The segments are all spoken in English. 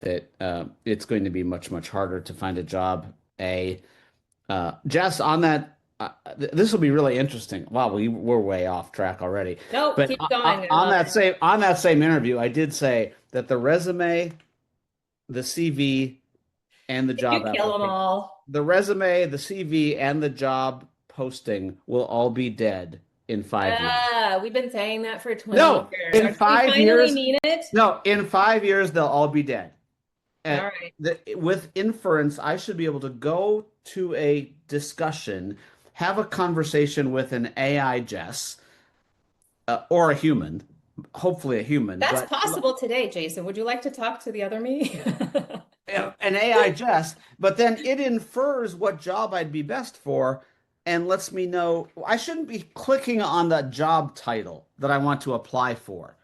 that it's going to be much, much harder to find a job. Jess, on that, this will be really interesting. Wow, we're way off track already. Nope, But keep going. I on love that it. same interview, I did say that the resume, the CV, and the Did job you kill them application, all? the resume, the CV, and the job posting will all be dead in 5 years. We've been saying that for 20 No, years. in Do we five finally years, mean it? no, in 5 years, they'll all be dead. All uh, right. with inference, I should be able to go to a discussion, have a conversation with an AI Jess, or a human, hopefully a human, That's but possible today, Jason. Would you like to talk to the other me? an AI Jess, but then it infers what job I'd be best for and lets me know I shouldn't be clicking on the job title that I want to apply for.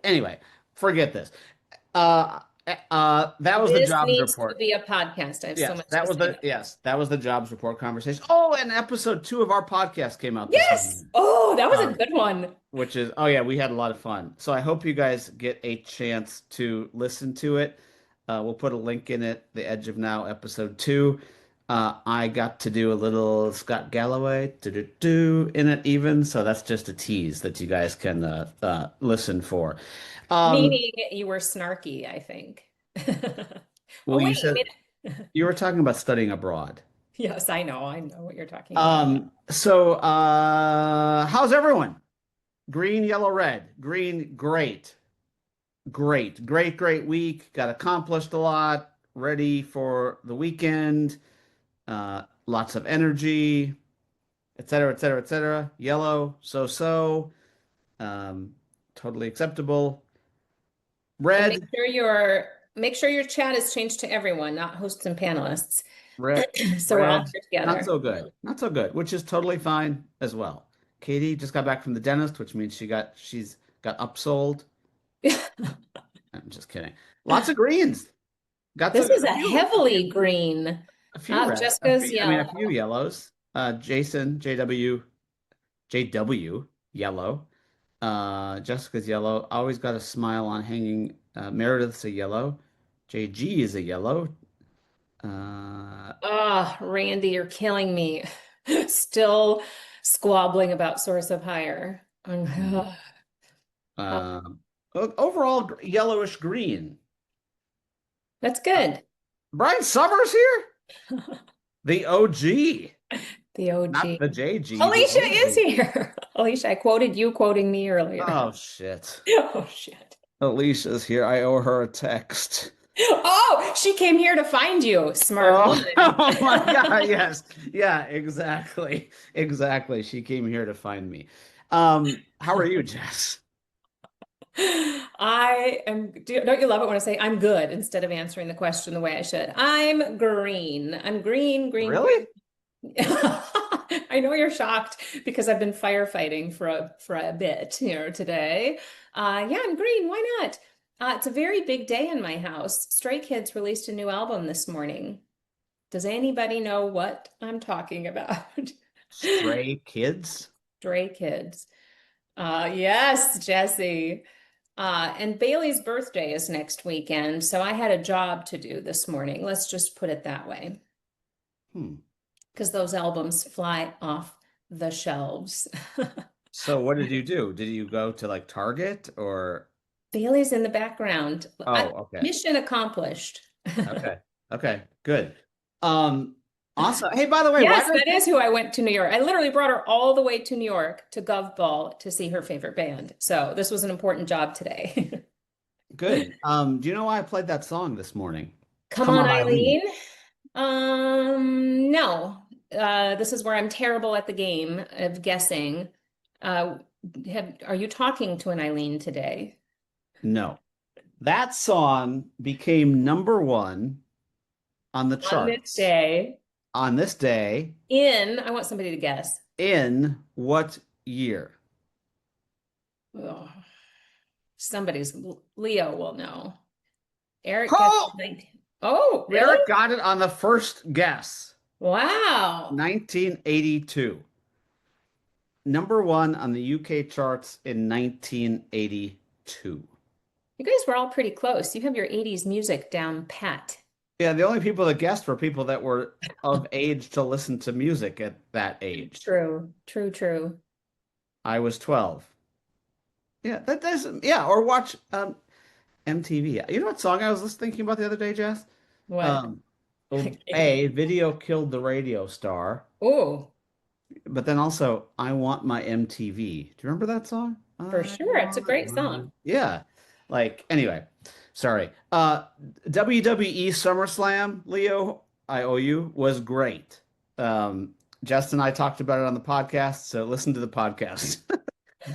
Anyway, forget this. Uh, that was the This jobs needs to report. be a podcast. I have so much to say about this. That was the jobs report conversation. Oh, and episode 2 of our podcast came out this Yes. morning. Oh, that was a Um, good one. which is oh yeah, we had a lot of fun. So I hope you guys get a chance to listen to it. We'll put a link in it, The Edge of Now, episode 2. I got to do a little Scott Galloway do in it even, so that's just a tease that you guys can listen for. Um, Meaning you were snarky, I think. Oh, well, you wait, you said made you were talking about studying abroad. Yes, I know. I know what you're talking about. How's everyone? Green, yellow, red. Green, great. Great week. Got accomplished a lot. Ready for the weekend. Lots of energy, etc., etc., etc. Yellow, so. Um, totally acceptable. And Red, make sure your chat is changed to everyone, not hosts and panelists. red, So we're all red. here Not together. so good. Not so good, which is totally fine as well. Katie just got back from the dentist, which means she's got upsold. I'm just kidding. Lots of greens. Got This some is a heavily green. a few red, Jessica's a yellow. few yellows. Jason, JW, yellow. Jessica's yellow. Always got a smile on hanging. Meredith's a yellow. JG is a yellow. Uh, Oh, Randy, you're killing me. Still squabbling about source of hire. hmm. Oh, um, Overall, yellowish green. that's Uh, good. Brian Summers here? The OG, The not OG. the JG, the Alicia is OG. here. Alicia, I quoted you quoting me earlier. Oh, shit. Oh, shit. Alicia's here. I owe her a text. Oh, she came here to find you. Smart Oh, woman. oh my God. Yes. Yeah, exactly. Exactly. She came here to find me. How are you, Jess? Don't you love it when I say I'm good instead of answering the question the way I should? I'm green. I'm green, green, Really? green. I know you're shocked because I've been firefighting for a bit here today. Yeah, I'm green. Why not? It's a very big day in my house. Stray Kids released a new album this morning. Does anybody know what I'm talking about? Stray kids? Stray Kids. Yes, Jesse. And Bailey's birthday is next weekend, so I had a job to do this morning. Let's just put it that way, Hmm. because those albums fly off the shelves. So what did you do? Did you go to like Target or? Bailey's in the background. Oh, okay. Mission accomplished. Okay. Okay. Good. Um, awesome. Hey, by the way, why Yes, did that is who I went to New York. I literally brought her all the way to New York to Gov Ball to see her favorite band. So this was an important job today. good. Do you know why I played that song this morning? Come Come on, on, Eileen. Eileen. No. This is where I'm terrible at the game of guessing. Uh, are you talking to an Eileen today? No. That song became number one on the On this charts day, on this day I want somebody to guess. in what year? Oh, somebody's Leo will know. Eric gets Oh, 19. Oh, really? Eric got it on the first guess. Wow. 1982. Number one on the UK charts in 1982. You guys were all pretty close. You have your 80s music down pat. Yeah, the only people that guessed were people that were of age to listen to music at that age. True, true, true. I was 12. Yeah, that doesn't, yeah, or watch MTV. You know what song I was thinking about the other day, Jess? What? Um, well, A, video killed the radio star, Oh, but then also I Want My MTV. Do you remember that song? for I sure. It's a want great my, song. yeah. Like, anyway, sorry. WWE SummerSlam, Leo, I owe you, was great. Justin and I talked about it on the podcast, so listen to the podcast.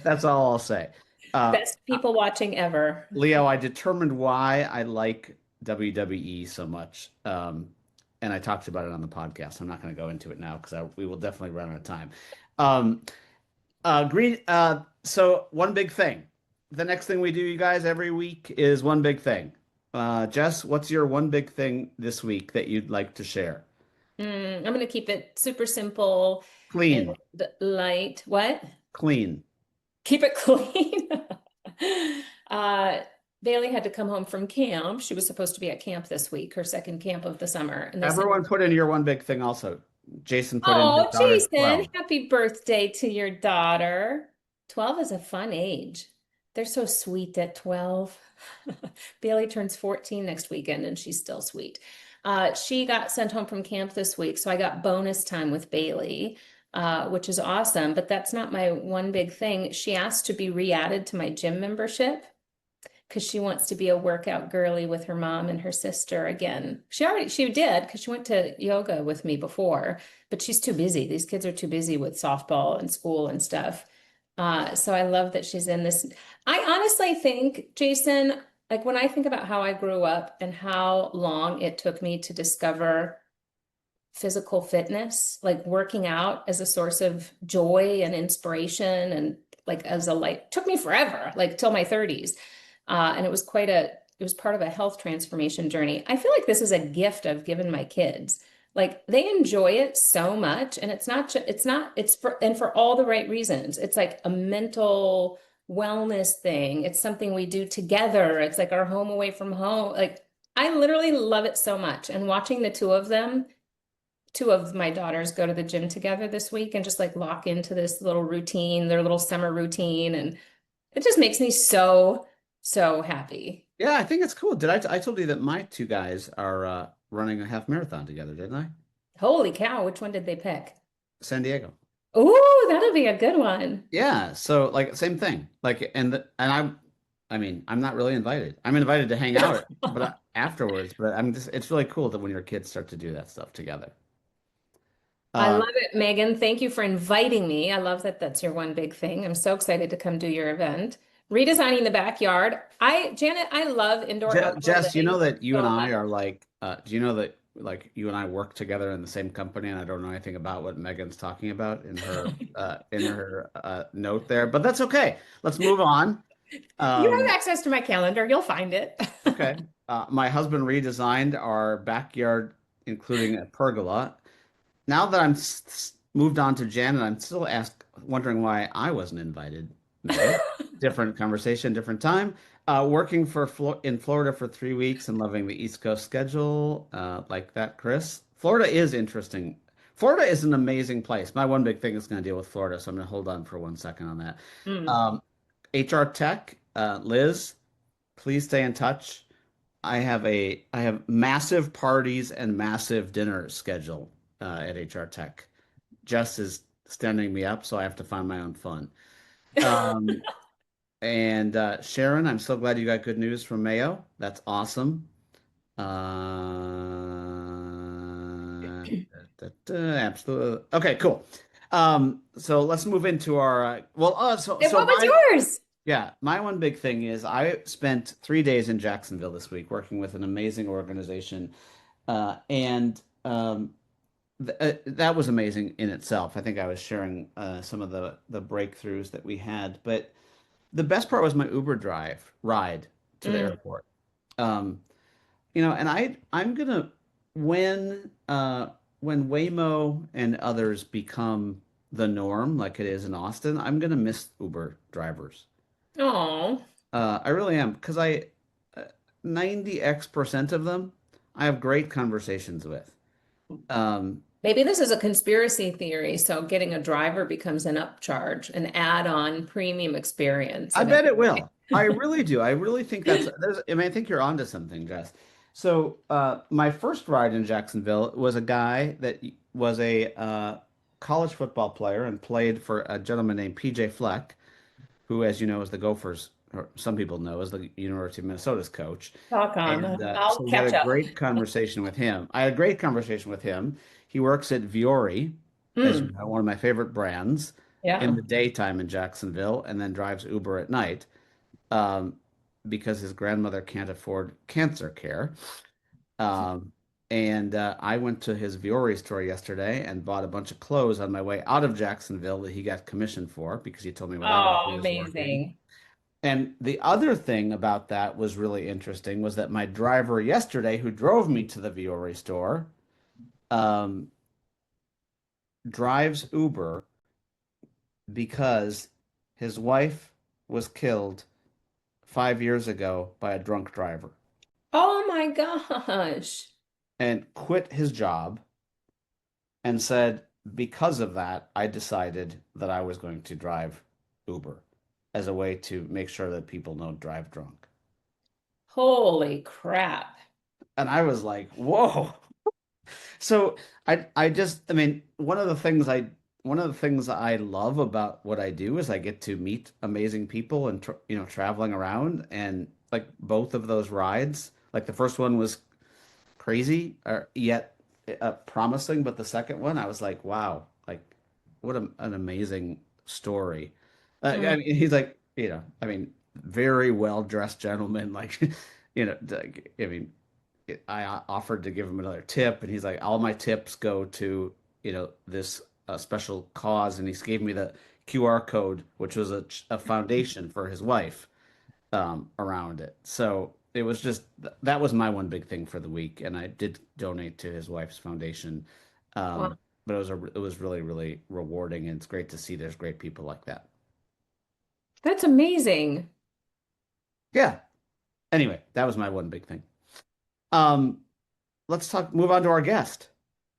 That's all I'll say. Uh, Best people watching ever. Leo, I determined why I like WWE so much. And I talked about it on the podcast. I'm not going to go into it now because we will definitely run out of time. Um, so one big thing. The next thing we do, you guys, every week is one big thing. Jess, what's your one big thing this week that you'd like to share? I'm going to keep it super simple and Clean, light. What? clean. Keep it clean. Uh, Bailey had to come home from camp. She was supposed to be at camp this week, her second camp of the summer. And they said, Everyone put in your one big thing also. Jason put in his "Oh, daughter's Jason, 12. happy birthday to your daughter." 12 is a fun age. They're so sweet at 12. Bailey turns 14 next weekend, and she's still sweet. She got sent home from camp this week, so I got bonus time with Bailey, which is awesome. But that's not my one big thing. She asked to be re-added to my gym membership because she wants to be a workout girly with her mom and her sister again. She did because she went to yoga with me before, but she's too busy. These kids are too busy with softball and school and stuff. So I love that she's in this. I honestly think, Jason, like when I think about how I grew up and how long it took me to discover physical fitness, like working out as a source of joy and inspiration and like as a light, took me forever, like till my 30s. And it was part of a health transformation journey. I feel like this is a gift I've given my kids. Like they enjoy it so much, and it's for, and for all the right reasons. It's like a mental wellness thing. It's something we do together. It's like our home away from home. Like I literally love it so much. And watching the two of my daughters go to the gym together this week and just like lock into this little routine, their little summer routine. And it just makes me so, so happy. Yeah, I think it's cool. I told you that my two guys are running a half marathon together, didn't I? Holy cow, which one did they pick? San Diego. Ooh, that'll be a good one. Yeah, so like same thing. Like I mean, I'm not really invited. I'm invited to hang out, but afterwards, but I'm just it's really cool that when your kids start to do that stuff together. I Um, love it, Megan. Thank you for inviting me. I love that that's your one big thing. I'm so excited to come do your event. Redesigning the backyard. Janet, I love indoor outdoor Jess, you know living that you and so I much. are like, do you know that like you and I work together in the same company, and I don't know anything about what Megan's talking about in her note there, but that's okay. Let's move on. You have Um, access to my calendar. You'll find it. okay. My husband redesigned our backyard, including a pergola. Now that moved on to Jan, and I'm still wondering why I wasn't invited, Megan. Different conversation, different time. Working in Florida for 3 weeks and loving the East Coast schedule, like that, Chris. Florida is interesting. Florida is an amazing place. My one big thing is going to deal with Florida, so I'm going to hold on for 1 second on that. Mm. Um, HR Tech, Liz, please stay in touch. I have massive parties and massive dinners scheduled at HR Tech. Jess is standing me up, so I have to find my own fun. Um, and Sharon, I'm so glad you got good news from Mayo. That's awesome. Absolutely. Okay, cool. So let's move into our And what was yours? yeah, my one big thing is I spent 3 days in Jacksonville this week working with an amazing organization, and th that was amazing in itself. I think I was sharing some of the breakthroughs that we had, but the best part was my Uber drive ride to the Mm. airport. Um, and I'm gonna when Waymo and others become the norm, like it is in Austin, I'm gonna miss Uber drivers. Oh, I really am because 90x% of them, I have great conversations with. Um, Maybe this is a conspiracy theory, so getting a driver becomes an upcharge, an add-on premium experience. I And bet it will. I really do. I really think I mean, I think you're onto something, Jess. So, my first ride in Jacksonville was a guy that was a college football player and played for a gentleman named PJ Fleck, who, as you know, is the Gophers, or some people know, is the University of Minnesota's coach. talk And on. so I'll we had a catch up. great conversation with him. I had a great conversation with him. He works at Viore, as you Hmm. know, one of my favorite brands in Yeah. the daytime in Jacksonville, and then drives Uber at night um, because his grandmother can't afford cancer care. Um, and I went to his Viore store yesterday and bought a bunch of clothes on my way out of Jacksonville that he got commission for because he told me whatever he Oh, was working. amazing. And the other thing about that was really interesting was that my driver yesterday, who drove me to the Viore store, um, drives Uber because his wife was killed 5 years ago by a drunk driver Oh my gosh. and quit his job and said, because of that, I decided that I was going to drive Uber as a way to make sure that people don't drive drunk. Holy crap. And I was like, whoa. So I mean one of the things I love about what I do is I get to meet amazing people and traveling around and like both of those rides, like the first one was crazy or yet promising, but the second one I was like, wow, like what an amazing story. I Mm. mean, he's like, I mean, very well dressed gentleman, like, like, I mean, I offered to give him another tip, and he's like, all my tips go to, this special cause, and he gave me the QR code, which was a foundation for his wife around it. So it was just that was my one big thing for the week, and I did donate to his wife's foundation. Wow. But it was really, really rewarding, and it's great to see there's great people like that. That's amazing. Yeah. Anyway, that was my one big thing. Um, move on to our guest.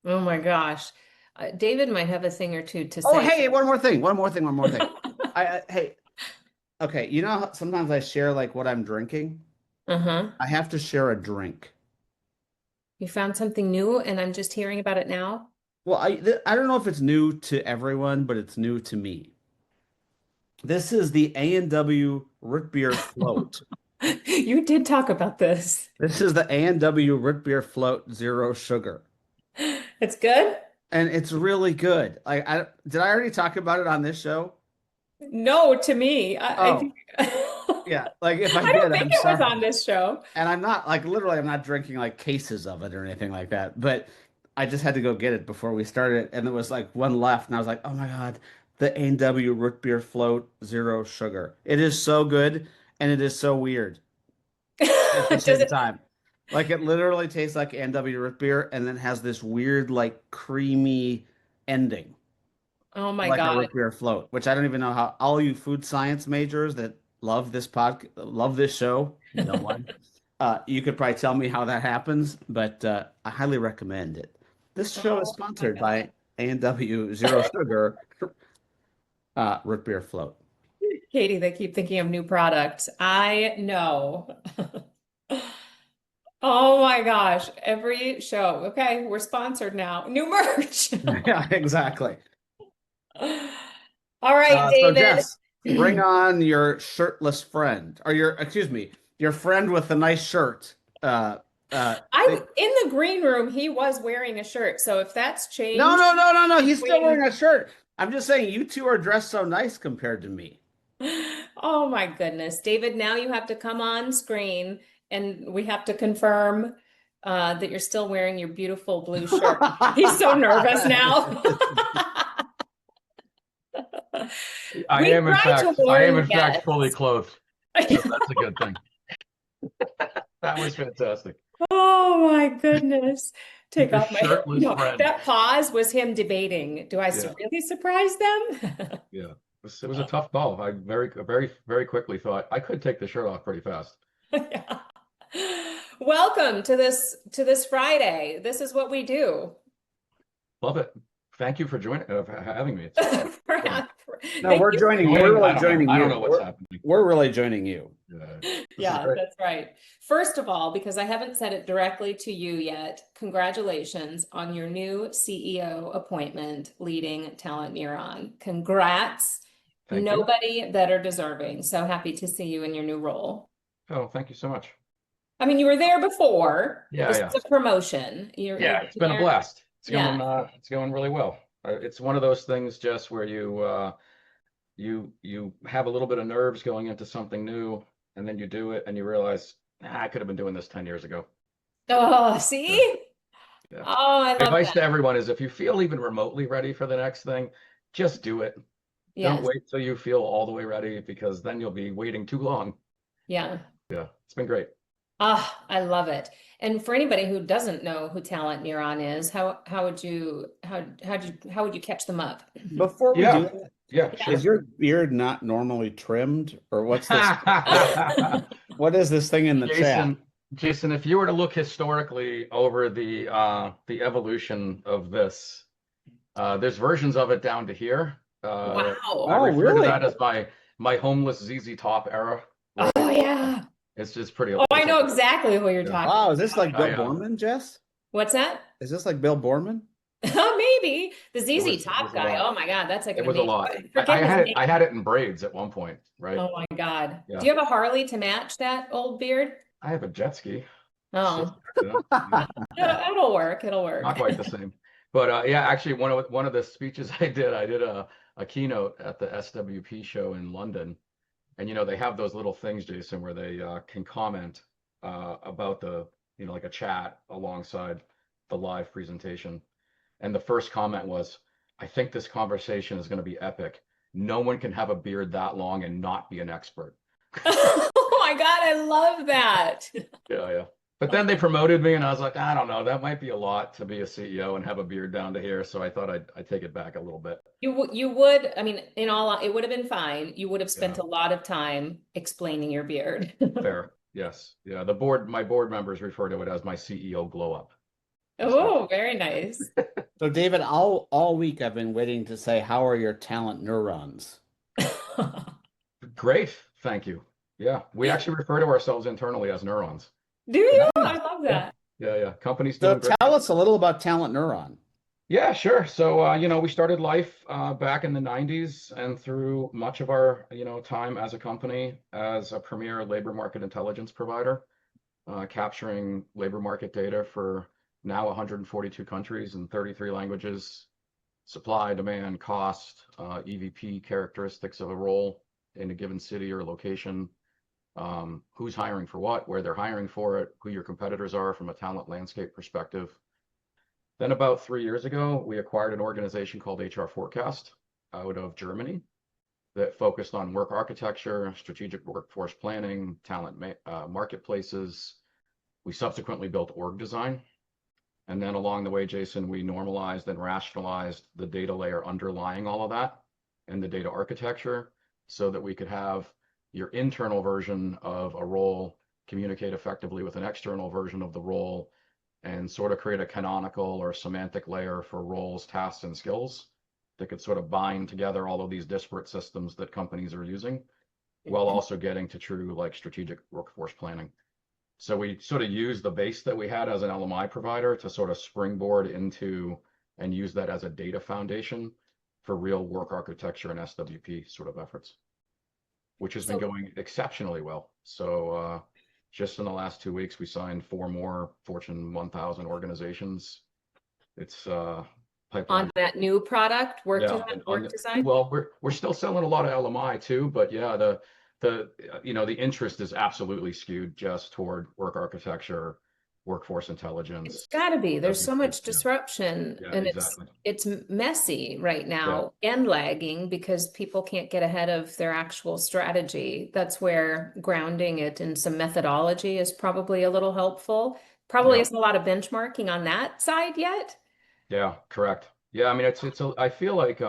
Oh my gosh. David might have a thing or two to Oh, say. hey, one more thing. Hey, okay, you know how sometimes I share like what I'm drinking? Uh-huh. I have to share a drink. You found something new and I'm just hearing about it now? Well, I don't know if it's new to everyone, but it's new to me. This is the A&W Root Beer Float. You did talk about this. This is the A&W Root Beer Float Zero Sugar. It's good? And it's really good. Like did I already talk about it on this show? No, to me. I Oh, think yeah. Like if I I did, don't think I'm it was sorry. on this show. And I'm not like literally I'm not drinking like cases of it or anything like that. But I just had to go get it before we started, and there was like one left, and I was like, oh my God, the A&W Root Beer Float Zero Sugar. It is so good and it is so weird at the Does same it? time. Like it literally tastes like A&W root beer and then has this weird like creamy ending. Oh my Like a God. root beer float, which I don't even know how all you food science majors that love this show, no one. You could probably tell me how that happens, but I highly recommend it. This show is Oh my sponsored God. by A&W Zero Sugar root beer float. Katie, they keep thinking of new products. I know. Oh my gosh. Every show. Okay, we're sponsored now. New merch. Yeah, exactly. All right, So David. Jess, bring on your shirtless friend, or excuse me, your friend with the nice shirt. Uh, uh, I in the green room, he was wearing a shirt. So if that's no, changed no, no, no, no. He's still between, wearing a shirt. I'm just saying you two are dressed so nice compared to me. oh my goodness, David, now you have to come on screen and we have to confirm that you're still wearing your beautiful blue shirt. He's so nervous now. We try to I am warn in fact fully guests. clothed. So that's a good thing. That was fantastic. Oh my goodness. Take Your off my, shirtless no, friend. that pause was him debating. Do I Yeah, really surprise them? yeah. It was a tough call. I very, very, very quickly thought I could take the shirt off pretty fast. Yeah. Welcome to this Friday. This is what we do. Love it. Thank you for joining, for having me. No, Thank we're you. joining. Joining, We're really I don't know. joining I you. don't know what's happening. We're really joining you. This is Yeah, great. that's right. First of all, because I haven't said it directly to you yet, congratulations on your new CEO appointment leading Talent Neuron. Congrats. Thank you. Nobody better deserving. So happy to see you in your new role. Oh, thank you so much. I mean, you were there before. Yeah, This yeah. is a promotion. Yeah, You've it's been been a there. blast. Yeah. It's going really well. It's one of those things, Jess, where you have a little bit of nerves going into something new, and then you do it, and you realize, I could have been doing this 10 years ago. Oh, see? Yeah, yeah. Oh, I My love advice that. to everyone is if you feel even remotely ready for the next thing, just do it. Don't Yes. wait till you feel all the way ready because then you'll be waiting too long. Yeah. Yeah, it's been great. Ah, I love it. And for anybody who doesn't know who Talent Neuron is, how would you catch them up? Before we do Yeah, that, yeah, Yeah. is sure. your beard not normally trimmed, or what's this? What is this thing in the chat? Jason, Jason, if you were to look historically over the evolution of this, there's versions of it down to here. I Wow. Oh, refer to really? that as my homeless ZZ Top era, where Oh yeah. it's just pretty. Oh, I It's know exactly who you're yeah. talking Wow, is this like Bill I Borman, Jess? What's that? Is this like Bill Borman? Maybe the ZZ it was Top a guy. lot. Oh my God, that's like It an was a amazing. lot. I forget his name. I had it in braids at one point, right? Oh my God. Yeah. Do you have a Harley to match that old beard? I have a jet ski. So, Oh, yeah. it'll work. It'll work. Not quite the same. But yeah, actually one of the speeches I did a keynote at the SWP show in London. And they have those little things, Jason, where they can comment about like a chat alongside the live presentation. And the first comment was, I think this conversation is going to be epic. No one can have a beard that long and not be an expert. Oh my God, I love that. Yeah, yeah. But then they promoted me, and I was like, I don't know, that might be a lot to be a CEO and have a beard down to here. So I thought I'd take it back a little bit. You would, I mean, it would have been fine. You would have spent Yeah, a lot of time explaining your beard. fair. Yes. Yeah. My board members refer to it as my CEO glow up. Oh, very nice. So, David, all week I've been waiting to say, how are your talent neurons? Great. Thank you. Yeah. We actually refer to ourselves internally as neurons. Do you? I Nice. love Yeah. that. Yeah. Yeah. Company's So, doing great. tell us a little about talent neuron. Yeah, sure. So, we started life back in the 90s and through much of our, time as a company as a premier labor market intelligence provider, capturing labor market data for now 142 countries and 33 languages, supply, demand, cost, EVP characteristics of a role in a given city or location, who's hiring for what, where they're hiring for it, who your competitors are from a talent landscape perspective. Then about 3 years ago, we acquired an organization called HR Forecast out of Germany that focused on work architecture, strategic workforce planning, talent marketplaces. We subsequently built org design. And then along the way, Jason, we normalized and rationalized the data layer underlying all of that and the data architecture so that we could have your internal version of a role communicate effectively with an external version of the role and sort of create a canonical or semantic layer for roles, tasks, and skills that could sort of bind together all of these disparate systems that companies are using while also getting to true like strategic workforce planning. So we sort of use the base that we had as an LMI provider to sort of springboard into and use that as a data foundation for real work architecture and SWP sort of efforts, which has been going exceptionally well. So just in the last 2 weeks, we signed 4 more Fortune 1000 organizations. It's pipeline. On that new product, work Yeah, design, work design. well, we're still selling a lot of LMI too, but yeah, the interest is absolutely skewed just toward work architecture, workforce It's intelligence. got to be. There's so WP. much disruption, Yeah, and exactly. it's messy right Yeah, now and lagging because people can't get ahead of their actual strategy. That's where grounding it in some methodology is probably a little helpful. Probably yeah, isn't a lot of benchmarking on that side yet. yeah, correct. Yeah, I mean, I feel like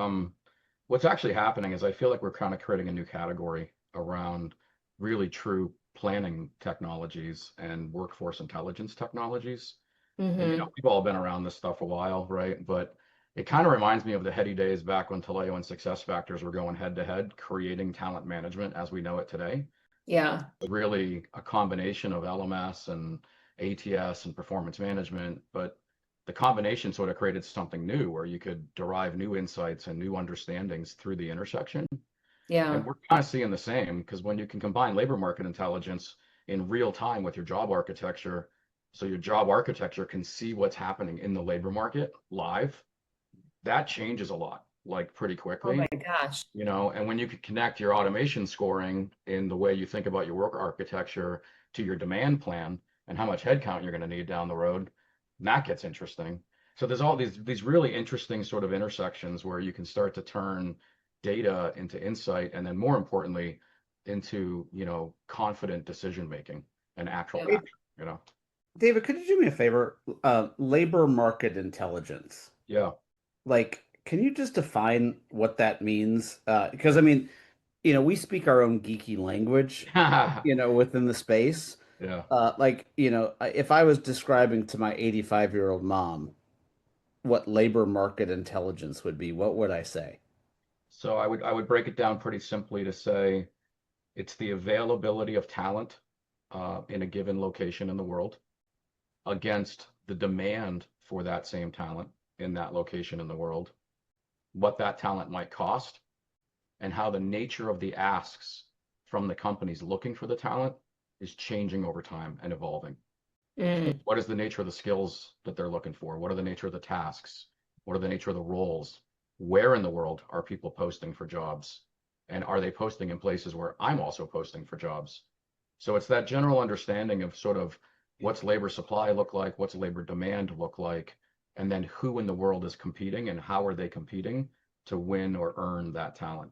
what's actually happening is I feel like we're kind of creating a new category around really true planning technologies and workforce intelligence technologies. And Hmm. we've all been around this stuff a while, right? But it kind of reminds me of the heady days back when Taleo and SuccessFactors were going head to head, creating talent management as we know it today. Yeah. Really a combination of LMS and ATS and performance management, but the combination sort of created something new where you could derive new insights and new understandings through the intersection. And Yeah. we're kind of seeing the same because when you can combine labor market intelligence in real time with your job architecture, so your job architecture can see what's happening in the labor market live, that changes a lot, like pretty Oh my quickly. gosh. And when you can connect your automation scoring in the way you think about your work architecture to your demand plan and how much headcount you're going to need down the road, that gets interesting. So there's all these really interesting sort of intersections where you can start to turn data into insight and then more importantly into, confident decision making and actual Yeah. action. David, could you do me a favor? Labor market intelligence. Yeah. Like, can you just define what that means? Because I mean, we speak our own geeky language, within the space. Yeah. Like, if I was describing to my 85-year-old mom what labor market intelligence would be, what would I say? So I would break it down pretty simply to say it's the availability of talent in a given location in the world against the demand for that same talent in that location in the world, what that talent might cost, and how the nature of the asks from the companies looking for the talent is changing over time and evolving. Mm. What is the nature of the skills that they're looking for? What are the nature of the tasks? What are the nature of the roles? Where in the world are people posting for jobs? And are they posting in places where I'm also posting for jobs? So it's that general understanding of sort of what's labor supply look like, what's labor demand look like, and then who in the world is competing and how are they competing to win or earn that talent,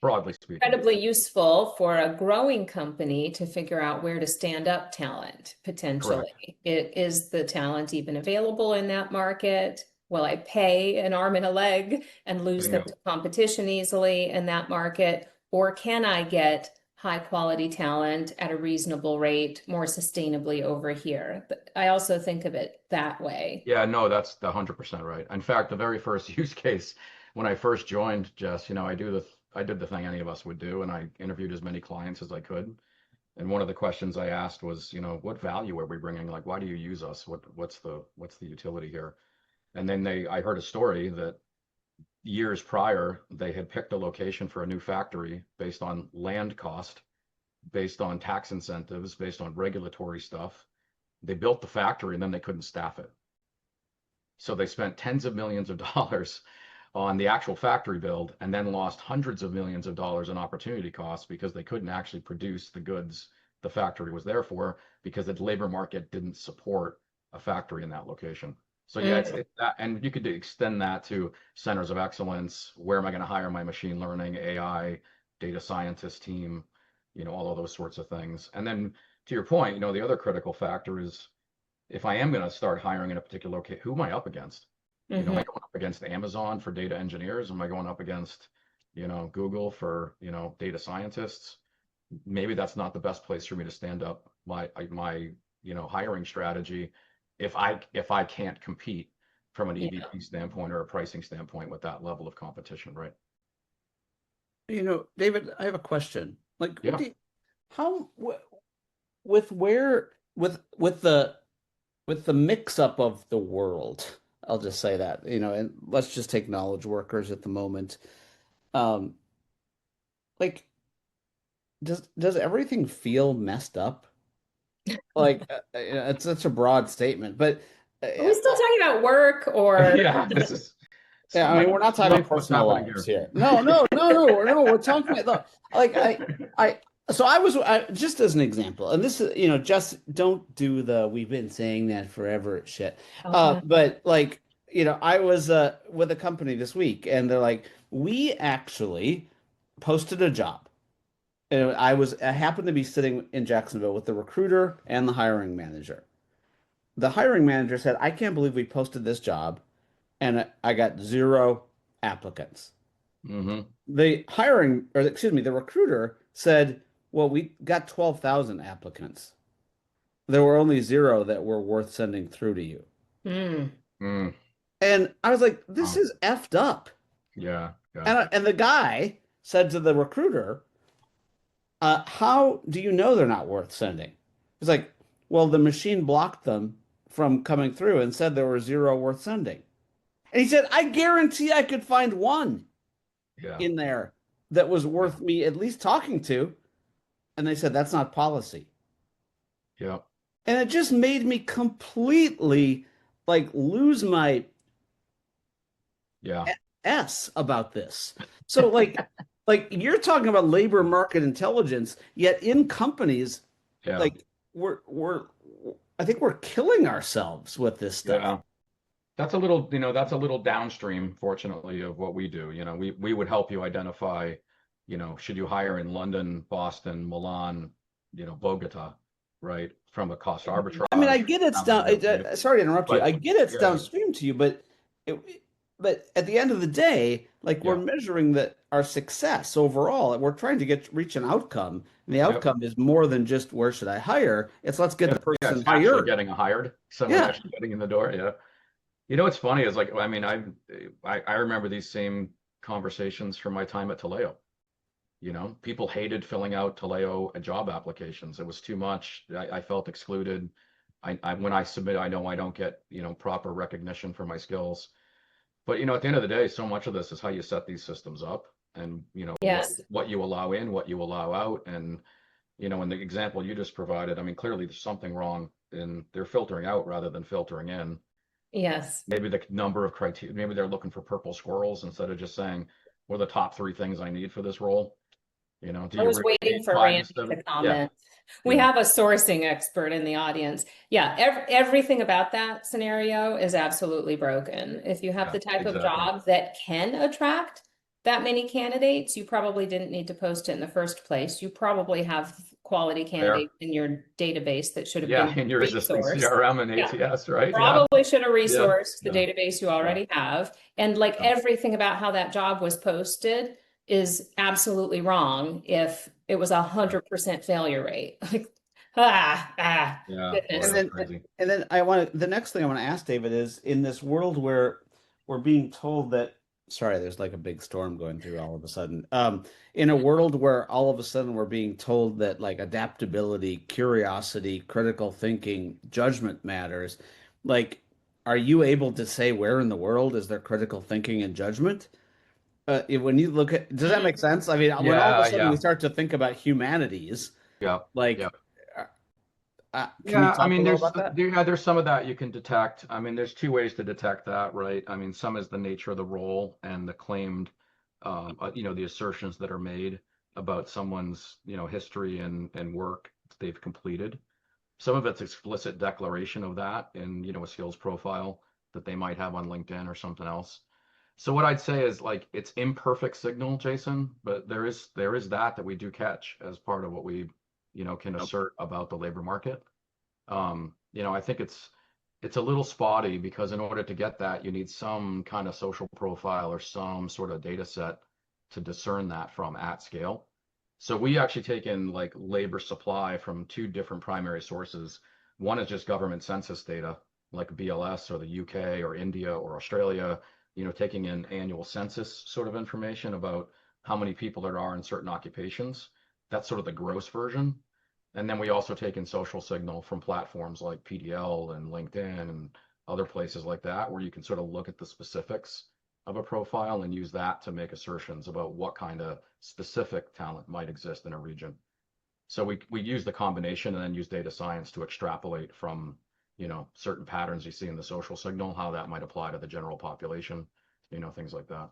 broadly speaking. Incredibly useful for a growing company to figure out where to stand up talent Correct. potentially. Is the talent even available in that market? Will I pay an arm and a leg and lose them Bingo. to competition easily in that market? Or can I get high quality talent at a reasonable rate more sustainably over here? But I also think of it that way. Yeah, no, that's the 100% right. In fact, the very first use case when I first joined, Jess, I did the thing any of us would do, and I interviewed as many clients as I could. And one of the questions I asked was, what value are we bringing? Like, why do you use us? What's the utility here? And then I heard a story that years prior, they had picked a location for a new factory based on land cost, based on tax incentives, based on regulatory stuff. They built the factory and then they couldn't staff it. So they spent tens of millions of dollars on the actual factory build and then lost hundreds of millions of dollars in opportunity costs because they couldn't actually produce the goods the factory was there for because the labor market didn't support a factory in that location. So yeah, Mm. it's that, and you could extend that to centers of excellence. Where am I going to hire my machine learning, AI, data scientist team? All of those sorts of things. And then to your point, the other critical factor is if I am going to start hiring in a particular location, who am I up against? Am Mhm. I going up against Amazon for data engineers? Am I going up against, Google for, data scientists? Maybe that's not the best place for me to stand up my hiring strategy if I can't compete from an Yeah. EVP standpoint or a pricing standpoint with that level of competition, right? David, I have a question. Like, Yeah. how, with where, with the mix up of the world, I'll just say that, and let's just take knowledge workers at the moment. Um, like, does everything feel messed up? Like, it's such a broad statement, but Are we still talking about work or Yeah, this is yeah, still I my mean, we're not question talking of about what's personal happening lives here. here. No, no, no, no, no. We're talking about like so just as an example, and this is, just don't do the we've been saying that forever shit. okay. But like, I was with a company this week, and they're like, we actually posted a job, and I happened to be sitting in Jacksonville with the recruiter and the hiring manager. The hiring manager said, I can't believe we posted this job and I got zero applicants. Hmm. The recruiter said, well, we got 12,000 applicants. There were only zero that were worth sending through to you. Mm. Mm. And I was like, this Oh, is effed up. yeah, yeah, And the guy said to the recruiter, how do you know they're not worth sending? He's like, well, the machine blocked them from coming through and said there were zero worth sending. And he said, I guarantee I could find one yeah, in there that was yeah, worth me at least talking to. And they said, that's not policy. yeah, And it just made me completely like lose my yeah, S about this. So like you're talking about labor market intelligence, yet in companies, yeah, like we're I think we're killing ourselves with this stuff. yeah. That's a little, that's a little downstream, fortunately, of what we do. We would help you identify, should you hire in London, Boston, Milan, Bogota, right? From a cost I mean, I arbitrage, get it's how many down. different, Sorry to interrupt you. but I get it's yeah, downstream to you, it, but at the end of the day, like we're yeah, measuring that our success overall. We're trying to reach an outcome, and the yep, outcome is more than just where should I hire? It's let's get the yeah, yeah. person It's actually hired. getting hired, someone Yeah. actually getting in the door. Yeah. What's funny is like, I mean, I remember these same conversations from my time at Taleo. People hated filling out Taleo job applications. It was too much. I felt excluded. When I submit, I know I don't get, proper recognition for my skills. But, at the end of the day, so much of this is how you set these systems up and, Yes. what you allow in, what you allow out. And, in the example you just provided, I mean, clearly there's something wrong and they're filtering out rather than filtering in. Yes. Maybe the number of criteria, maybe they're looking for purple squirrels instead of just saying, what are the top three things I need for this role? Do I you was really waiting need for five to Randy seven? to Yeah, comment. We yeah, have a sourcing expert in the audience. Yeah, everything about that scenario is absolutely broken. If you have yeah, the type of exactly. job that can attract that many candidates, you probably didn't need to post it in the first place. You probably have quality There. candidates in your database that should have Yeah, been in your existing resourced. CRM and Yeah, ATS, right? Yeah, probably should have yeah, resourced the yeah, database you yeah, already have. And like yeah, everything about how that job was posted is absolutely wrong if it was a yeah, 100% failure rate. Like, yeah. Boy, And goodness. that's then crazy. the next thing I want to ask David is in this world where we're being told that sorry, there's like a big storm going through all of a sudden. In a world where all of a sudden we're being told that like adaptability, curiosity, critical thinking, judgment matters, like are you able to say where in the world is there critical thinking and judgment? When you look at, does that make sense? I mean, when all of a Yeah, sudden we yeah, start to think about humanities, yeah, yeah. like, can you Yeah, I talk a mean, little about that? there's some of that you can detect. I mean, there's two ways to detect that, right? I mean, some is the nature of the role and the claimed, the assertions that are made about someone's, history and work they've completed. Some of it's explicit declaration of that in, a skills profile that they might have on LinkedIn or something else. So what I'd say is like it's imperfect signal, Jason, but there is that we do catch as part of what we, can assert about the labor market. I think it's a little spotty because in order to get that, you need some kind of social profile or some sort of data set to discern that from at scale. So we actually take in like labor supply from two different primary sources. One is just government census data, like BLS or the UK or India or Australia, taking in annual census sort of information about how many people there are in certain occupations. That's sort of the gross version. And then we also take in social signal from platforms like PDL and LinkedIn and other places like that, where you can sort of look at the specifics of a profile and use that to make assertions about what kind of specific talent might exist in a region. So we use the combination and then use data science to extrapolate from, certain patterns you see in the social signal, how that might apply to the general population, things like that.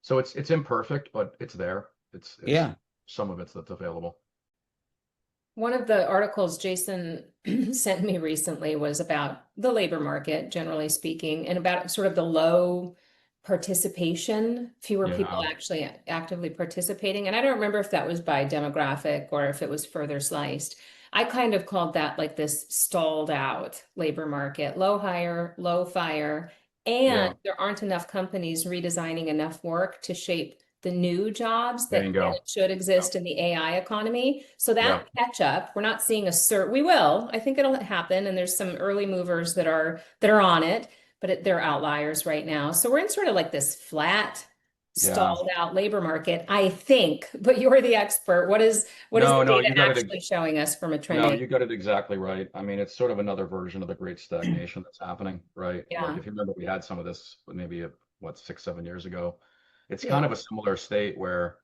So it's imperfect, but it's there. It's Yeah. some of it's that's available. One of the articles Jason sent me recently was about the labor market, generally speaking, and about sort of the low participation, fewer people Yeah. actually actively participating. And I don't remember if that was by demographic or if it was further sliced. I kind of called that like this stalled out labor market, low hire, low fire, and Yeah. there aren't enough companies redesigning enough work to shape the new jobs There that you go. should Yeah. exist in the AI economy. So Yeah. that catch up, we're not seeing a cert. We will. I think it'll happen, and there's some early movers that are on it, but they're outliers right now. So we're in sort of like this flat, Yeah. stalled out labor market, I think. But you're the expert. What is the No, data you got it. actually showing us from a No, trending? you got it exactly right. I mean, it's sort of another version of the great stagnation that's happening, right? Like Yeah. if you remember, we had some of this maybe what, 6, 7 years ago. It's kind Yeah. of a similar state where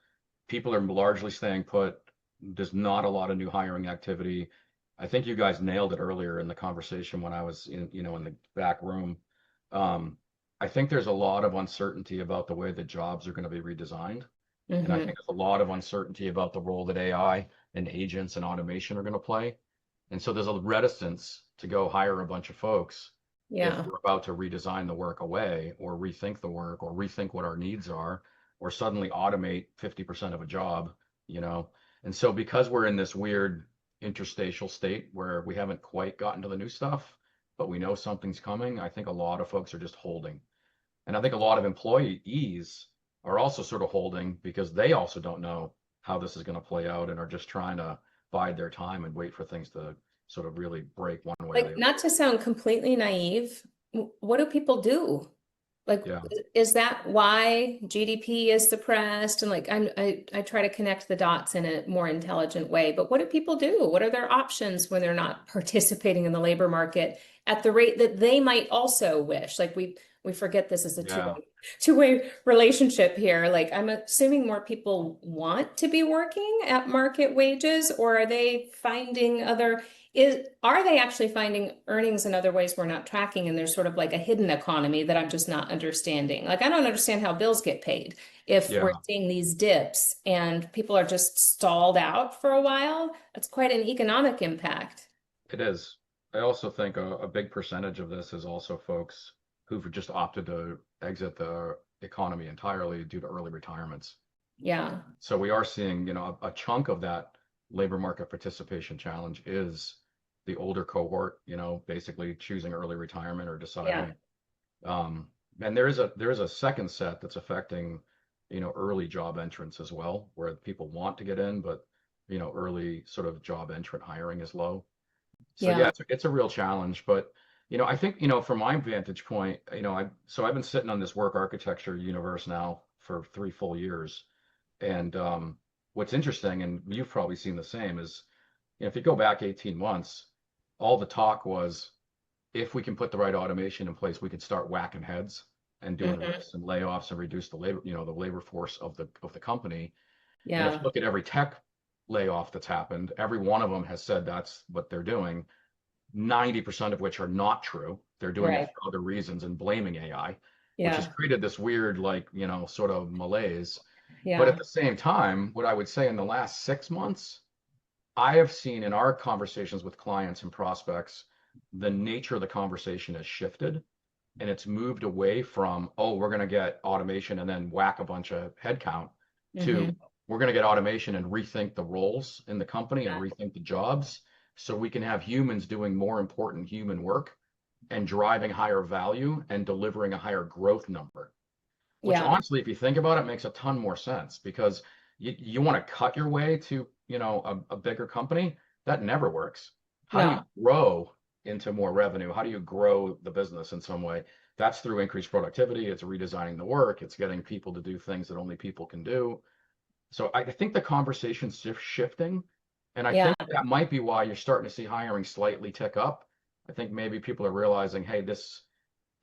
people are largely staying put. There's not a lot of new hiring activity. I think you guys nailed it earlier in the conversation when I was in the back room. Um, I think there's a lot of uncertainty about the way the jobs are going to be redesigned. And I Hmm. think there's a lot of uncertainty about the role that AI and agents and automation are going to play. And so there's a reticence to go hire a bunch of folks if Yeah. we're about to redesign the work away or rethink the work or rethink what our needs are or suddenly automate 50% of a job, you know. And so because we're in this weird interstitial state where we haven't quite gotten to the new stuff, but we know something's coming, I think a lot of folks are just holding. And I think a lot of employees are also sort of holding because they also don't know how this is going to play out and are just trying to bide their time and wait for things to sort of really break one way or the Like, other. not to sound completely naive, what do people do? Like, Yeah. is that why GDP is suppressed? And like, I try to connect the dots in a more intelligent way. But what do people do? What are their options when they're not participating in the labor market at the rate that they might also wish? Like, we forget this is a Yeah. two-way relationship here. Like, I'm assuming more people want to be working at market wages, or are they finding are they actually finding earnings in other ways we're not tracking, and there's sort of like a hidden economy that I'm just not understanding? Like, I don't understand how bills get paid if we're Yeah, seeing these dips and people are just stalled out for a while. That's quite an economic impact. it is. I also think a big percentage of this is also folks who've just opted to exit the economy entirely due to early retirements. Yeah. So we are seeing, a chunk of that labor market participation challenge is the older cohort, basically choosing early retirement or Yeah. deciding. And there is a second set that's affecting, early job entrants as well, where people want to get in, but early sort of job entrant hiring is low. So yeah, Yeah. it's a real challenge. But I think from my vantage point, I've been sitting on this work architecture universe now for 3 full years. And what's interesting, and you've probably seen the same, is if you go back 18 months, all the talk was if we can put the right automation in place, we could start whacking heads and doing Hmm. rips and layoffs and reduce the labor, the labor force of the company. And if you Yeah. look at every tech layoff that's happened, every one of them has said that's what they're doing. 90% of which are not true. They're doing it Right. for other reasons and blaming AI, which has Yeah. created this weird, like, sort of malaise. But at Yeah. the same time, what I would say in the last 6 months, I have seen in our conversations with clients and prospects, the nature of the conversation has shifted and it's moved away from, oh, we're going to get automation and then whack a bunch of headcount to Hmm. we're going to get automation and rethink the roles in the company and Yeah. rethink the jobs so we can have humans doing more important human work and driving higher value and delivering a higher growth number. Which Yeah. honestly, if you think about it, makes a ton more sense because you want to cut your way to, a bigger company. That never works. How do you No. grow into more revenue? How do you grow the business in some way? That's through increased productivity. It's redesigning the work. It's getting people to do things that only people can do. So I think the conversation's shifting. And I Yeah. think that might be why you're starting to see hiring slightly tick up. I think maybe people are realizing, hey, this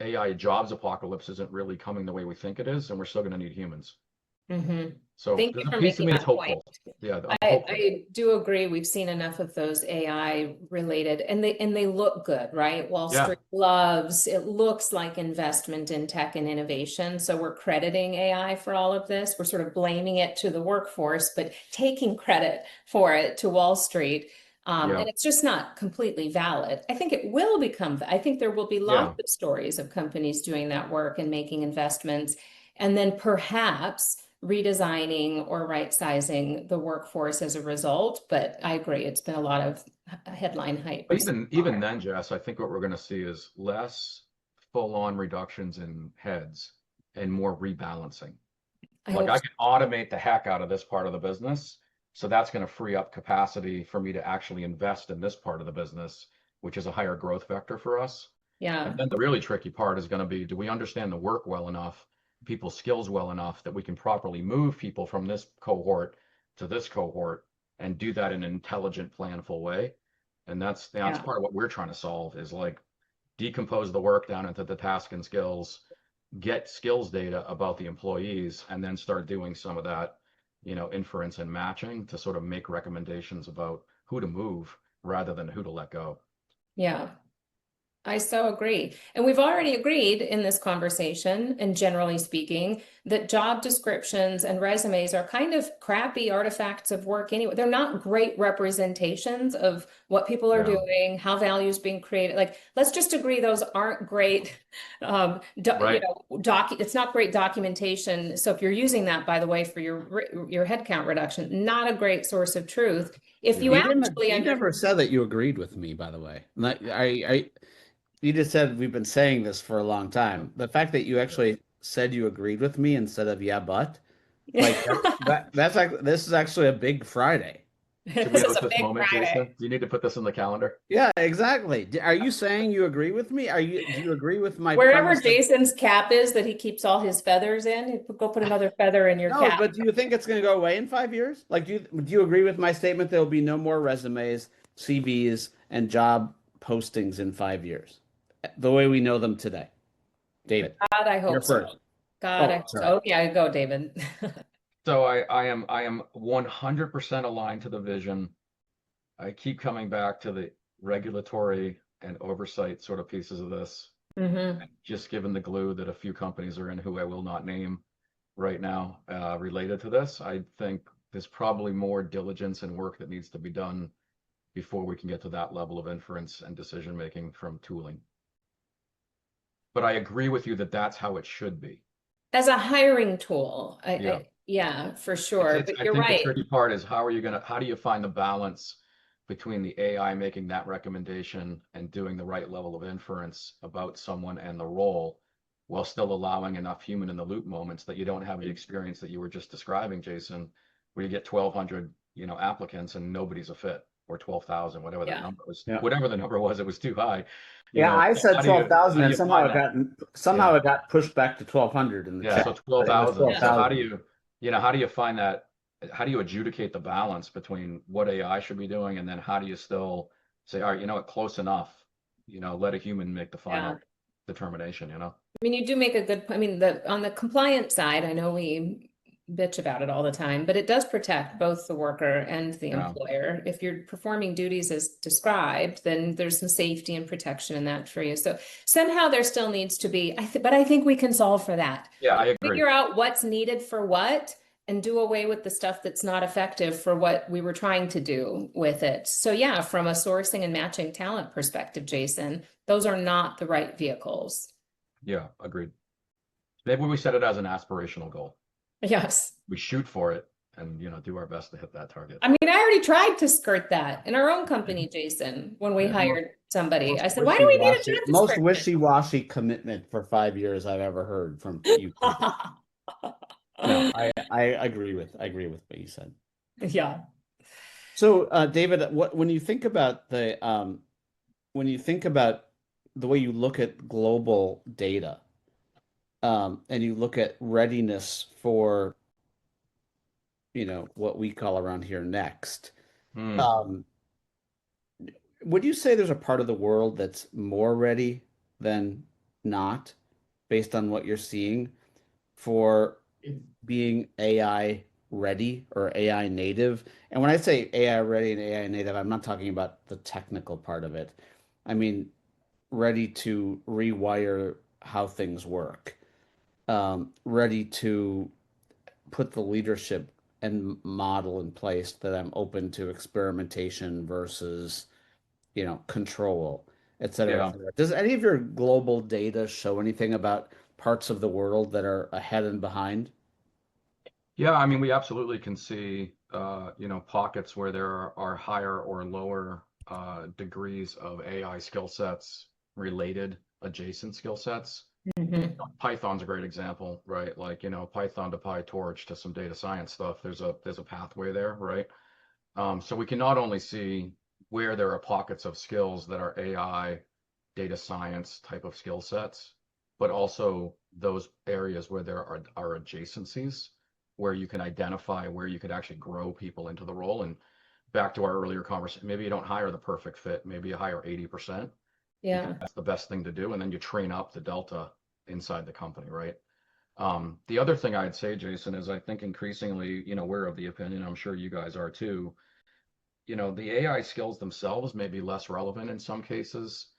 AI jobs apocalypse isn't really coming the way we think it is, and we're still going to need humans. Hmm. So Thank you there's a for piece of making me that's that point. hopeful. Yeah, I'm I, hopeful. I do agree. We've seen enough of those AI related, and they look good, right? Wall Yeah, Street loves it. Looks like investment in tech and innovation. So we're crediting AI for all of this. We're sort of blaming it to the workforce, but taking credit for it to Wall Street. yeah, And it's just not completely valid. I think it will become, I think there will be lots yeah. of stories of companies doing that work and making investments, and then perhaps redesigning or right sizing the workforce as a result. But I agree, it's been a lot of headline hype But so even far. then, Jess, I think what we're going to see is less full-on reductions in heads and more rebalancing. I Like hope I so. can automate the heck out of this part of the business. So that's going to free up capacity for me to actually invest in this part of the business, which is a higher growth vector for us. And Yeah. then the really tricky part is going to be, do we understand the work well enough, people's skills well enough that we can properly move people from this cohort to this cohort and do that in an intelligent, planful way? And that's Yeah. part of what we're trying to solve is like decompose the work down into the task and skills, get skills data about the employees, and then start doing some of that, inference and matching to sort of make recommendations about who to move rather than who to let go. Yeah. I so agree. And we've already agreed in this conversation, and generally speaking, that job descriptions and resumes are kind of crappy artifacts of work anyway. They're not great representations of what people are Yeah. doing, how value is being created. Like, let's just agree those aren't great, Right. it's not great documentation. So if you're using that, by the way, for your headcount reduction, not a great source of truth. If you Yeah. actually You never said that you agreed with me, by the way. You just said we've been saying this for a long time. The fact that you actually said you agreed with me instead of yeah, but like that's like this is actually a big Friday. Should we This is note a this big moment, Friday. Jason? Do you need to put this in the calendar? Yeah, exactly. Are you saying you agree with me? Do you agree with my Wherever premise that Jason's cap is that he keeps all his feathers in, go put another feather in your no, cap. but do you think it's going to go away in 5 years? Like, do you agree with my statement? There will be no more resumes, CVs, and job postings in 5 years, the way we know them today. David, God, I you're hope so. first. God, I Oh, hope so. sorry. Okay, go, David. So I am 100% aligned to the vision. I keep coming back to the regulatory and oversight sort of pieces of this, Hmm. just given the glue that a few companies are in who I will not name right now, related to this. I think there's probably more diligence and work that needs to be done before we can get to that level of inference and decision making from tooling. But I agree with you that that's how it should be. As a hiring tool, Yeah. yeah, for sure. But I you're think the right. tricky part is how do you find the balance between the AI making that recommendation and doing the right level of inference about someone and the role while still allowing enough human in the loop moments that you don't have the experience that you were just describing, Jason, where you get 1,200, applicants and nobody's a fit, or 12,000, whatever that Yeah. number was, Yeah. whatever the number was, it was too high. Yeah, I said How 12,000 do and you find that? somehow Yeah. it got pushed back to 1,200 in the Yeah, so chat, but it was 12,000. So 12,000. how do you find that? How do you adjudicate the balance between what AI should be doing and then how do you still say, all right, you know what, close enough, let a human make the Yeah. final determination. I mean, you do make a good point. I mean, on the compliance side, I know we bitch about it all the time, but it does protect both the worker and the Yeah. employer. If you're performing duties as described, then there's some safety and protection in that for you. So somehow there still needs to be, but I think we can solve for that. Yeah, I agree. Figure out what's needed for what and do away with the stuff that's not effective for what we were trying to do with it. So yeah, from a sourcing and matching talent perspective, Jason, those are not the right vehicles. Yeah, agreed. Maybe we set it as an aspirational goal. Yes. We shoot for it and, do our best to hit that target. I mean, I already tried to skirt that in our own company, Jason, when we Yeah, hired somebody. I Most said, why do we need a wishy-washy, job most description? wishy-washy commitment for 5 years I've ever heard from you people. No, I agree with what you said. Yeah. So, David, when you think about the way you look at global data, and you look at readiness for, what we call around here next, Hmm. um, would you say there's a part of the world that's more ready than not, based on what you're seeing for being AI ready or AI native? And when I say AI ready and AI native, I'm not talking about the technical part of it. I mean, ready to rewire how things work, ready to put the leadership and model in place that I'm open to experimentation versus, control, et cetera, et Yeah. cetera. Does any of your global data show anything about parts of the world that are ahead and behind? Yeah, I mean, we absolutely can see, pockets where there are higher or lower degrees of AI skill sets, related adjacent skill sets. Hmm. Python's a great example, right? Like, Python to PyTorch to some data science stuff. There's a pathway there, right? So we can not only see where there are pockets of skills that are AI, data science type of skill sets, but also those areas where there are adjacencies where you can identify where you could actually grow people into the role. And back to our earlier conversation, maybe you don't hire the perfect fit, maybe you hire 80% because Yeah. that's the best thing to do, and then you train up the delta inside the company, right? The other thing I'd say, Jason, is I think increasingly, we're of the opinion, I'm sure you guys are too, the AI skills themselves may be less relevant in some cases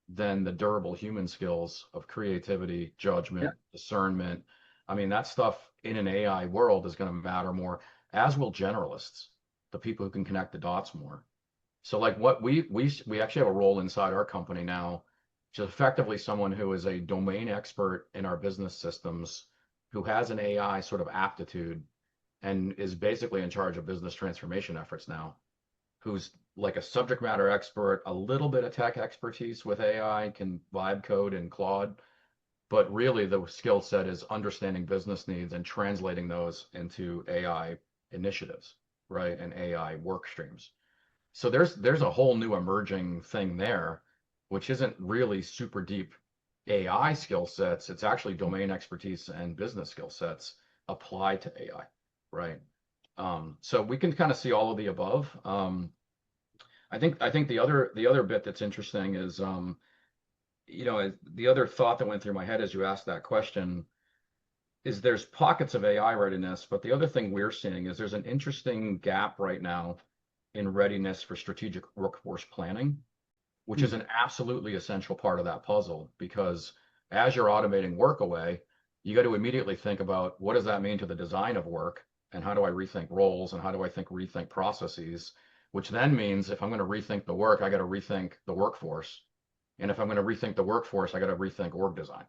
than the durable human skills of creativity, judgment, discernment. I mean, that stuff in an AI world is going to matter more, as will generalists, the people who can connect the dots more. So like what we actually have a role inside our company now, which is effectively someone who is a domain expert in our business systems, who has an AI sort of aptitude and is basically in charge of business transformation efforts now, who's like a subject matter expert, a little bit of tech expertise with AI, can vibe code in Claude, but really the skill set is understanding business needs and translating those into AI initiatives, right? And AI work streams. So there's a whole new emerging thing there, which isn't really super deep AI skill sets. It's actually domain expertise and business skill sets applied to AI, right? So we can kind of see all of the above. I think the other bit that's interesting is the other thought that went through my head as you asked that question is there's pockets of AI readiness, but the other thing we're seeing is there's an interesting gap right now in readiness for strategic workforce planning, which is an absolutely essential part of that puzzle, because as you're automating work away, you got to immediately think about what does that mean to the design of work, and how do I rethink roles, and how do I rethink processes, which then means if I'm going to rethink the work, I got to rethink the workforce. And if I'm going to rethink the workforce, I got to rethink org design.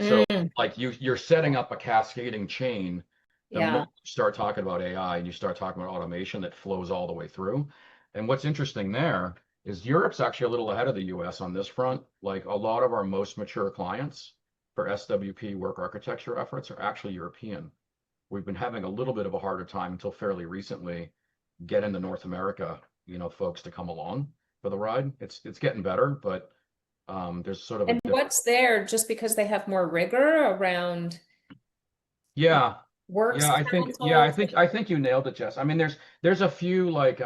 So Mm, like you're setting up a cascading chain the yeah. moment you start talking about AI and you start talking about automation that flows all the way through. And what's interesting there is Europe's actually a little ahead of the US on this front. Like a lot of our most mature clients for SWP work architecture efforts are actually European. We've been having a little bit of a harder time until fairly recently getting the North America, folks to come along for the ride. It's getting better, but there's sort of a And what's there just because they have more rigor around yeah. works Yeah, councils? I think you nailed it, Jess. I mean, there's a few like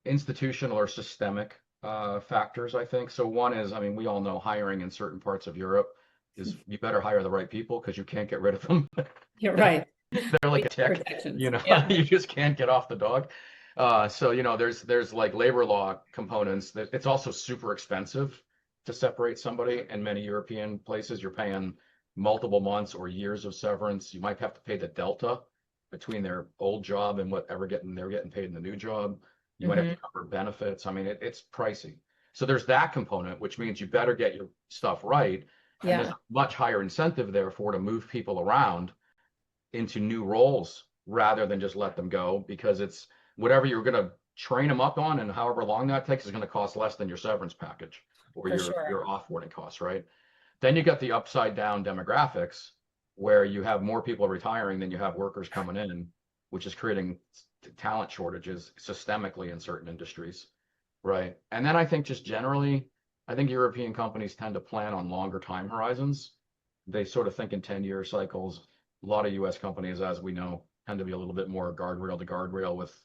institutional or systemic factors, I think. So one is, I mean, we all know hiring in certain parts of Europe is you better hire the right people because you can't get rid of them. You're right. They're like a tick, Protections. Yeah. you just can't get off the dog. So there's like labor law components that it's also super expensive to separate somebody. In many European places, you're paying multiple months or years of severance. You might have to pay the delta between their old job and whatever they're getting paid in the new job. You might have to Hmm. cover benefits. I mean, it's pricey. So there's that component, which means you better get your stuff right. And there's Yeah. a much higher incentive, therefore, to move people around into new roles rather than just let them go, because it's whatever you're going to train them up on and however long that takes is going to cost less than your severance package or For your sure. offboarding costs, right? Then you got the upside down demographics where you have more people retiring than you have workers coming in, which is creating talent shortages systemically in certain industries, right? And then I think just generally, I think European companies tend to plan on longer time horizons. They sort of think in 10-year cycles. A lot of US companies, as we know, tend to be a little bit more guardrail to guardrail with,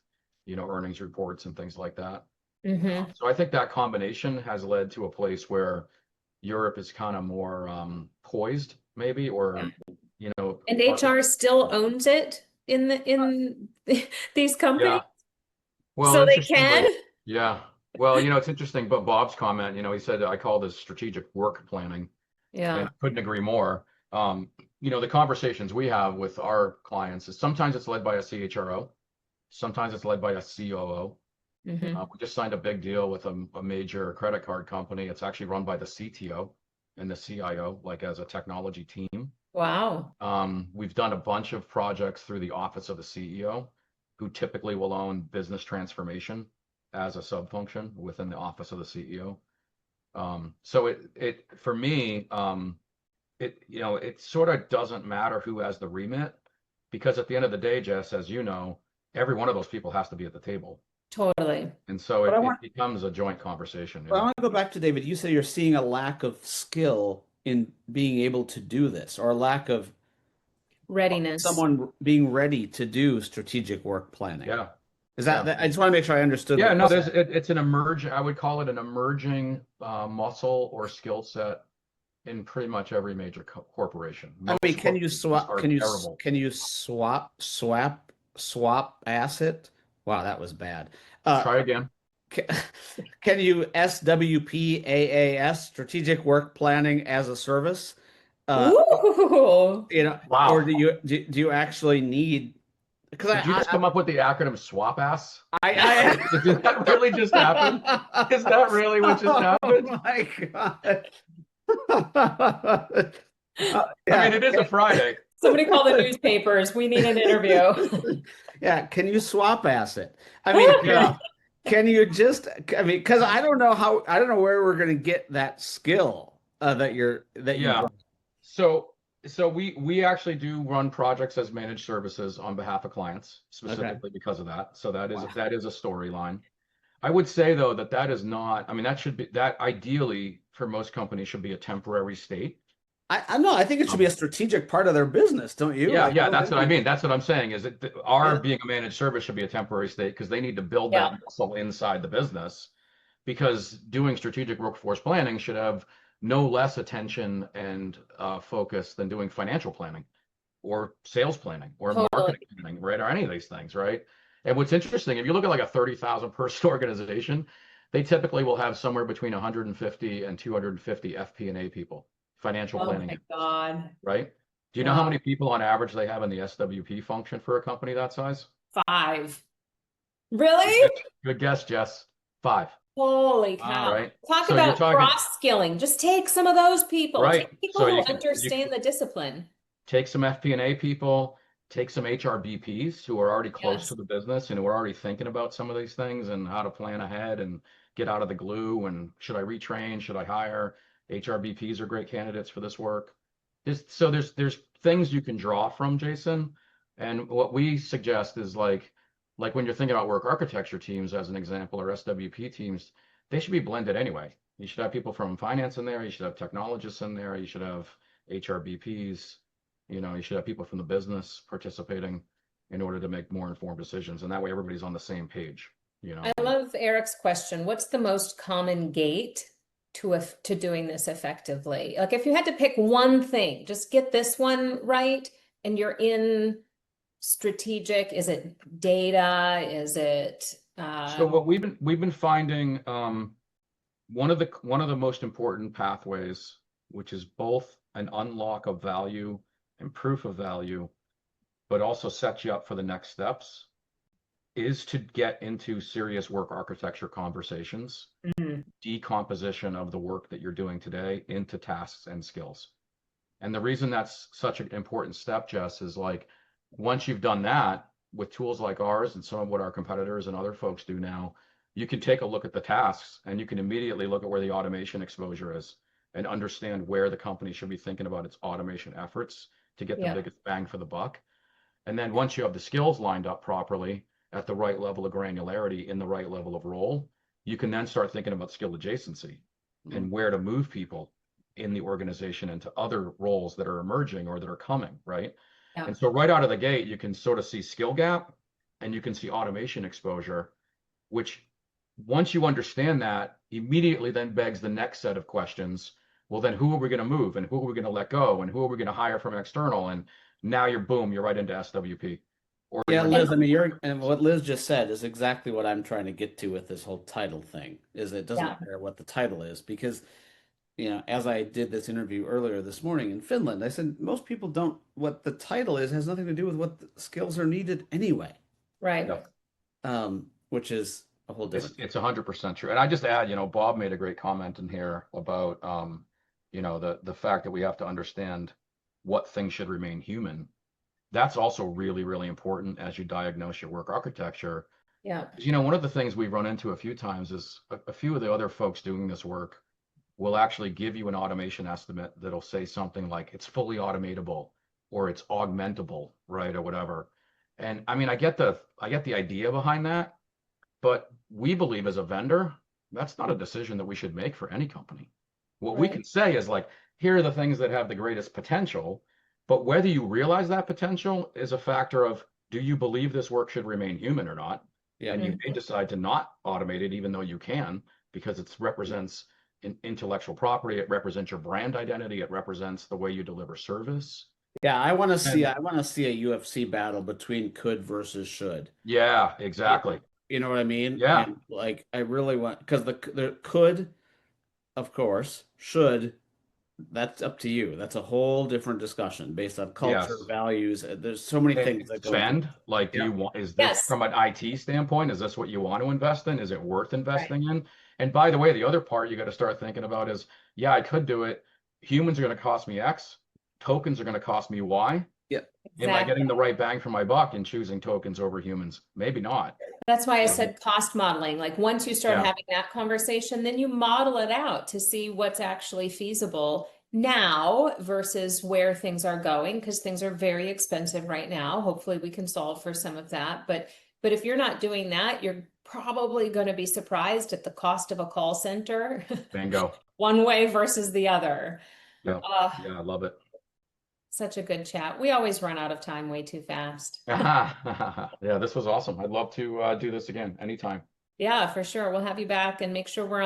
earnings reports and things like that. Hmm. So I think that combination has led to a place where Europe is kind of more poised, maybe, or And archi- HR still owns it in these companies, yeah. Well, so they interestingly, can. yeah. Well, it's interesting, but Bob's comment, he said I call this strategic work planning, and Yeah. I couldn't agree more. Um, the conversations we have with our clients is sometimes it's led by a CHRO, sometimes it's led by a COO. Hmm. We just signed a big deal with a major credit card company. It's actually run by the CTO and the CIO, like as a technology team. Wow. We've done a bunch of projects through the office of the CEO, who typically will own business transformation as a sub-function within the office of the CEO. So it for me, it sort of doesn't matter who has the remit, because at the end of the day, Jess, as you know, every one of those people has to be at the table. Totally. And so But I it want, becomes a joint conversation. but I Yeah. want to go back to David. You say you're seeing a lack of skill in being able to do this, or a lack of Readiness. someone being ready to do strategic work planning. Yeah. Is Yeah. I just want to make sure I understood Yeah. what No, you said. it's an emerging, I would call it an emerging muscle or skill set in pretty much every major corporation. I mean, Most corporations are terrible. can you swap asset? Wow, that was bad. Try again. Can, can you SWPAAS, strategic work planning as a service? Uh, Ooh. or Wow. do you actually need? Because Did you just come up with the acronym SWAP ass? Did that really just happen? Is that really what just happened? Oh my God. I mean, Yeah. it is a Friday. Somebody call the newspapers. We need an interview. Yeah, can you swap asset? I mean, Yeah. can you just, I mean, because I don't know where we're going to get that skill that you Yeah. brought. So we actually do run projects as managed services on behalf of clients, Okay. specifically because of that. So that is Wow. a storyline. I would say though that is not, I mean, that ideally for most companies should be a temporary state. I know, I think it should be a strategic part of their business, don't you? Yeah, Like, I yeah, don't that's what I think mean. That's what I'm saying is that our yeah. being a managed service should be a temporary state because they need to build Yeah. that muscle inside the business, because doing strategic workforce planning should have no less attention and focus than doing financial planning or sales planning or Totally. marketing planning, right? Or any of these things, right? And what's interesting, if you look at like a 30,000 person organization, they typically will have somewhere between 150 and 250 FP&A people, financial Oh planning, my God. right? Do you know how Wow. many people on average they have in the SWP function for a company that size? 5. Good Really? guess, good guess, Jess. 5, Holy Wow. cow. right? Talk So you're about talking, cross-skilling. Just take some of those people. right? Take people So who you understand the discipline. take some FP&A people, take some HRBPs who are already close to Yes. the business and who are already thinking about some of these things and how to plan ahead and get out of the glue and should I retrain, should I hire? HRBPs are great candidates for this work. So there's things you can draw from, Jason. And what we suggest is like when you're thinking about work architecture teams as an example, or SWP teams, they should be blended anyway. You should have people from finance in there, you should have technologists in there, you should have HRBPs, you should have people from the business participating in order to make more informed decisions. And that way everybody's on the same page. I love Eric's question. What's the most common gate to doing this effectively? Like if you had to pick one thing, just get this one right, and you're in strategic. Is it data? Is it So what we've been finding, one of the most important pathways, which is both an unlock of value and proof of value, but also sets you up for the next steps, is to get into serious work architecture conversations, Mhm. decomposition of the work that you're doing today into tasks and skills. And the reason that's such an important step, Jess, is like once you've done that with tools like ours and some of what our competitors and other folks do now, you can take a look at the tasks and you can immediately look at where the automation exposure is and understand where the company should be thinking about its automation efforts to get the Yeah. biggest bang for the buck. And then once you have the skills lined up properly at the right level of granularity in the right level of role, you can then start thinking about skill adjacency and where to move people in the organization into other roles that are emerging or that are coming, right? Yeah. And so right out of the gate, you can sort of see skill gap and you can see automation exposure, which once you understand that, immediately then begs the next set of questions. Well, then who are we going to move and who are we going to let go and who are we going to hire from external? And now you're right into SWP. Or Yeah, you're Liz, into, I mean, and what Liz just said is exactly what I'm trying to get to with this whole title thing, is it doesn't Yeah. matter what the title is, because, as I did this interview earlier this morning in Finland, I said most people don't, what the title is has nothing to do with what the skills are needed anyway, Right. which is a whole different thing. it's 100% true. And I just add, Bob made a great comment in here about, the fact that we have to understand what things should remain human. That's also really, really important as you diagnose your work architecture. Yeah. One of the things we've run into a few times is a few of the other folks doing this work will actually give you an automation estimate that'll say something like it's fully automatable or it's augmentable, right, or whatever. And I mean, I get the idea behind that, but we believe as a vendor, that's not a decision that we should make for any company. What we Right. can say is like, here are the things that have the greatest potential, but whether you realize that potential is a factor of, do you believe this work should remain human or not? Yeah. And you may decide to not automate it, even though you can, because it represents intellectual property, it represents your brand identity, it represents the way you deliver service. Yeah, I want to see And I want to see a UFC battle between could versus should. yeah, You, exactly. you know what I mean? Yeah, And like I really want because the could, of course, should, that's up to you. That's a whole different discussion based on culture, yes. values. There's so many And things that go into it. spend, like, do Yeah. you want, is this Yes. from an IT standpoint, is this what you want to invest in? Is it worth Right. investing in? And by the way, the other part you got to start thinking about is, yeah, I could do it. Humans are going to cost me X, tokens are going to cost me Y. Yeah. Am I Exactly. getting the right bang for my buck in choosing tokens over humans? Maybe not. That's why I Um, said cost modeling. Like once you start yeah, having that conversation, then you model it out to see what's actually feasible now versus where things are going, because things are very expensive right now. Hopefully we can solve for some of that. But if you're not doing that, you're probably going to be surprised at the cost of a call center, bingo. one way versus the other. Yeah, Uh, yeah, I love it. Such a good chat. We always run out of time way too fast. Yeah, this was awesome. I'd love to do this again anytime. Yeah, for sure. We'll have you back and make sure we're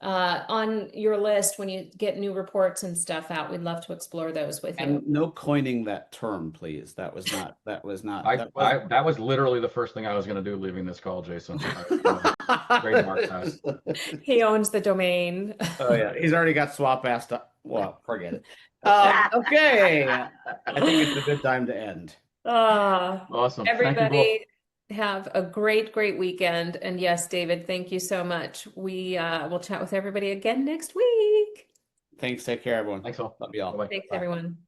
on your list when you get new reports and stuff out. We'd love to explore those with you. And no coining that term, please. That was not that was That was literally the first thing I was going to do leaving this call, Jason. Trademark that. He owns the domain. Oh yeah, he's already got swap ass. Well, forget it. Okay, I think it's a good time to end. Awesome. Thank you both. Everybody have a great weekend. And yes, David, thank you so much. We will chat with everybody again next week. Thanks. Take care, everyone. Thanks all. Love you all. Bye-bye. Thanks, Bye. everyone.